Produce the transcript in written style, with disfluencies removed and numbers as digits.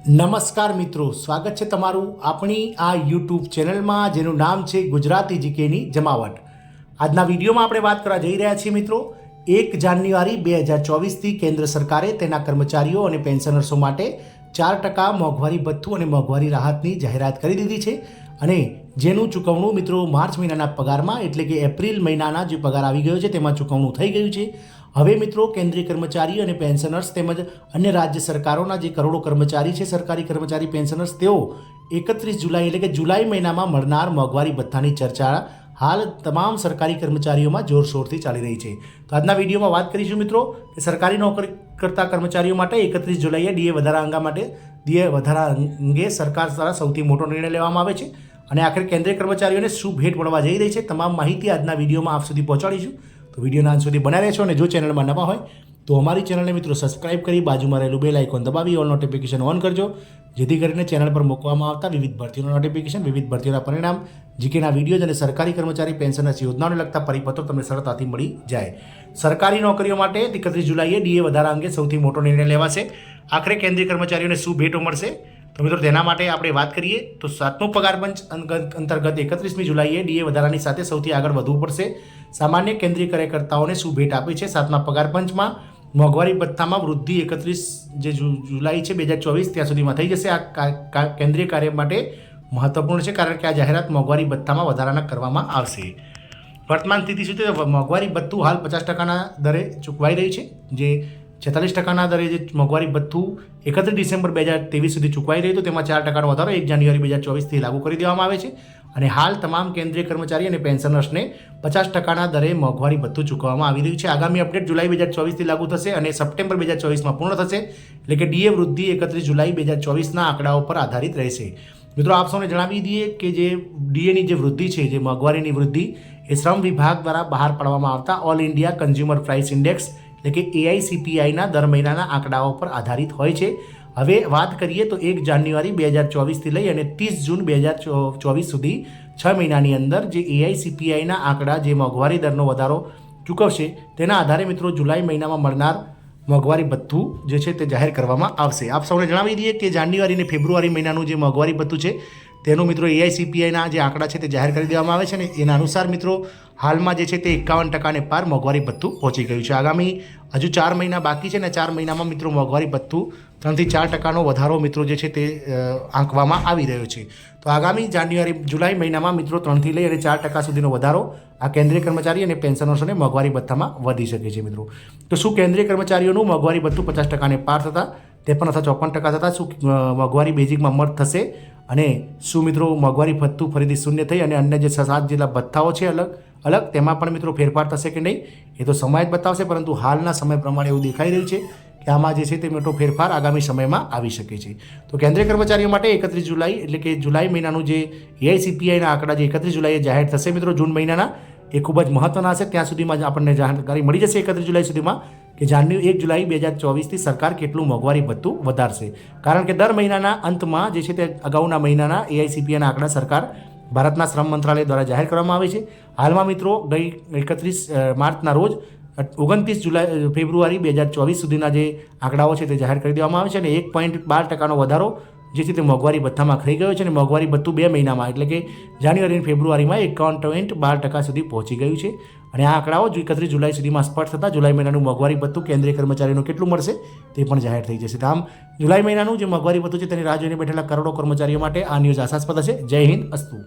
નમસ્કાર મિત્રો, સ્વાગત છે તમારું આપણી આ યુટ્યુબ ચેનલમાં જેનું નામ છે ગુજરાતી જીકેની જમાવટ। આજના વિડીયોમાં આપણે વાત કરવા જઈ રહ્યા છીએ મિત્રો 1 જાન્યુઆરી 2024થી કેન્દ્ર સરકારે તેના કર્મચારીઓ અને પેન્શનર્સો માટે 4% મોંઘવારી ભથ્થું અને મોંઘવારી રાહતની જાહેરાત કરી દીધી છે અને જેનું ચૂકવણું મિત્રો માર્ચ મહિનાના પગારમાં એટલે કે એપ્રિલ મહિનાના જે પગાર આવી ગયો છે તેમાં ચૂકવણું થઈ ગયું છે। હવે મિત્રો કેન્દ્રીય કર્મચારી અને પેન્શનર્સ તેમજ અન્ય રાજ્ય સરકારોના જે કરોડો કર્મચારી છે સરકારી કર્મચારી પેન્શનર્સ તેઓ 31 જુલાઈ એટલે કે જુલાઈ મહિનામાં મળનાર મોંઘવારી ભથ્થાની ચર્ચા હાલ તમામ સરકારી કર્મચારીઓમાં જોરશોરથી ચાલી રહી છે। તો આજના વિડીયોમાં વાત કરીશું મિત્રો કે સરકારી નોકરી કરતા કર્મચારીઓ માટે 31 જુલાઈએ ડીએ વધારા અંગે સરકાર દ્વારા સૌથી મોટો નિર્ણય લેવામાં આવે છે અને આખરે કેન્દ્રીય કર્મચારીઓને શું ભેટ મળવા જઈ રહી છે તમામ માહિતી આજના વિડીયોમાં આપ સુધી પહોંચાડીશું। તો વિડીયોના અંત સુધી બનાવી રહેશો અને જો ચેનલમાં નવા હોય તો અમારી ચેનલને મિત્રો સબસ્ક્રાઇબ કરી બાજુમાં રહેલું બેલ આઇકોન દબાવી ઓલ નોટિફિકેશન ઓન કરજો જેથી કરીને ચેનલ પર મૂકવામાં આવતા વિવિધ ભરતીઓના નોટિફિકેશન વિવિધ ભરતીઓના પરિણામ જીકેના વિડીયોઝ અને સરકારી કર્મચારી પેન્શનર્સ યોજનાઓને લગતા પરિપત્રો તમને સરળતાથી મળી જાય। સરકારી નોકરીઓ માટે 31 જુલાઈએ ડીએ વધારા અંગે સૌથી મોટો નિર્ણય લેવાશે। આખરે કેન્દ્રીય કર્મચારીઓને શું ભેટો મળશે તો મિત્રો તેના માટે આપણે વાત કરીએ તો 7મો પગાર પંચ અંતર્ગત 31મી જુલાઈએ ડીએ વધારાની સાથે સૌથી આગળ વધવું પડશે। સામાન્ય કેન્દ્રીય કાર્યકર્તાઓને શું ભેટ આપી છે 7મા પગાર પંચમાં મોંઘવારી ભથ્થામાં વૃદ્ધિ 31 જે જુલાઈ છે 2024 ત્યાં સુધીમાં થઈ જશે। આ કેન્દ્રીય કાર્ય માટે મહત્વપૂર્ણ છે કારણ કે આ જાહેરાત મોંઘવારી ભથ્થામાં વધારાના કરવામાં આવશે। વર્તમાન સ્થિતિ શું છે? મોંઘવારી ભથ્થું હાલ 50%ના દરે ચૂકવાઈ રહ્યું છે, જે 46%ના દરે જે મોંઘવારી ભથ્થું 31 ડિસેમ્બર 2023 સુધી ચૂકવાઈ રહ્યું હતું તેમાં 4%નો વધારો 1 જાન્યુઆરી 2024થી લાગુ કરી દેવામાં આવે છે અને હાલ તમામ કેન્દ્રીય કર્મચારી અને પેન્શનર્સને 50%ના દરે મોંઘવારી ભથ્થું ચૂકવવામાં આવી રહ્યું છે। આગામી અપડેટ જુલાઈ 2024થી લાગુ થશે અને સપ્ટેમ્બર 2024માં પૂર્ણ થશે એટલે કે ડીએ વૃદ્ધિ 31 જુલાઈ 2024ના આંકડાઓ પર આધારિત રહેશે। મિત્રો આપ સૌને જણાવી દઈએ કે જે ડીએની જે વૃદ્ધિ છે, જે મોંઘવારીની વૃદ્ધિ એ શ્રમ વિભાગ દ્વારા બહાર પાડવામાં આવતા all India consumer price index એટલે કે AICPIના દર મહિનાના આંકડાઓ પર આધારિત હોય છે। હવે વાત કરીએ તો 1 જાન્યુઆરી 2024થી લઈ અને 30 જૂન 2024 સુધી 6 મહિનાની અંદર જે AICPIના આંકડા જે મોંઘવારી દરનો વધારો ચૂકવશે તેના આધારે મિત્રો જુલાઈ મહિનામાં મળનાર મોંઘવારી ભથ્થું જે છે તે જાહેર કરવામાં આવશે। આપ સૌને જણાવી દઈએ કે જાન્યુઆરી અને ફેબ્રુઆરી મહિનાનું જે મોંઘવારી ભથ્થું છે તેનું મિત્રો AICPIના જે આંકડા છે તે જાહેર કરી દેવામાં આવે છે અને એના અનુસાર મિત્રો હાલમાં જે છે તે 51%ને પાર મોંઘવારી ભથ્થું પહોંચી ગયું છે। આગામી હજુ 4 મહિના બાકી છે અને 4 મહિનામાં મિત્રો મોંઘવારી ભથ્થું 3 થી 4%નો વધારો મિત્રો જે છે તે આંકવામાં આવી રહ્યો છે। તો આગામી જુલાઈ મહિનામાં મિત્રો 3 થી લઈ અને 4% સુધીનો વધારો આ કેન્દ્રીય કર્મચારી અને પેન્શનર્સોને મોંઘવારી ભથ્થામાં વધી શકે છે મિત્રો। તો શું કેન્દ્રીય કર્મચારીઓનું મોંઘવારી ભથ્થું 50%ને પાર થતાં 53 અથવા 54% થતાં શું મોંઘવારી બેઝિકમાં મર્જ થશે અને શું મિત્રો મોંઘવારી ભથ્થું ફરીથી શૂન્ય થઈ અને અન્ય જે 7 જેટલા ભથ્થાઓ છે અલગ તેમાં પણ મિત્રો ફેરફાર થશે કે નહીં એ તો સમય જ બતાવશે, પરંતુ હાલના સમય પ્રમાણે એવું દેખાઈ રહ્યું છે કે આમાં જે છે તે મોટો ફેરફાર આગામી સમયમાં આવી શકે છે। તો કેન્દ્રીય કર્મચારીઓ માટે 31 જુલાઈ એટલે કે જુલાઈ મહિનાનું જે AICPIના આંકડા જે 31 જુલાઈએ જાહેર થશે મિત્રો જૂન મહિનાના એ ખૂબ જ મહત્વના હશે। ત્યાં સુધીમાં જ આપણને જાણકારી મળી જશે 31 જુલાઈ સુધીમાં કે 1 જુલાઈ 2024થી સરકાર કેટલું મોંઘવારી ભથ્થું વધારશે, કારણ કે દર મહિનાના અંતમાં જે છે તે અગાઉના મહિનાના AICPIના આંકડા સરકાર ભારતના શ્રમ મંત્રાલય દ્વારા જાહેર કરવામાં આવે છે। હાલમાં મિત્રો ગઈ 31 માર્ચના રોજ 29 ફેબ્રુઆરી 2024 સુધીના જે આંકડાઓ છે તે જાહેર કરી દેવામાં આવે છે અને 1.12%નો વધારો જે છે તે મોંઘવારી ભથ્થામાં થઈ ગયો છે અને મોંઘવારી ભથ્થું 2 મહિનામાં એટલે કે જાન્યુઆરી અને ફેબ્રુઆરીમાં 51.12% સુધી પહોંચી ગયું છે અને આ આંકડાઓ 31 જુલાઈ સુધીમાં સ્પષ્ટ થતાં જુલાઈ મહિનાનું મોંઘવારી ભથ્થું કેન્દ્રીય કર્મચારીનું કેટલું મળશે તે પણ જાહેર થઈ જશે। આમ જુલાઈ મહિનાનું જે મોંઘવારી ભથ્થું છે તેની રાહ જોઈને બેઠેલા કરોડો કર્મચારીઓ માટે આ ન્યૂઝ આશાસ્પદ હશે। જય હિન્દ, અસ્તુ।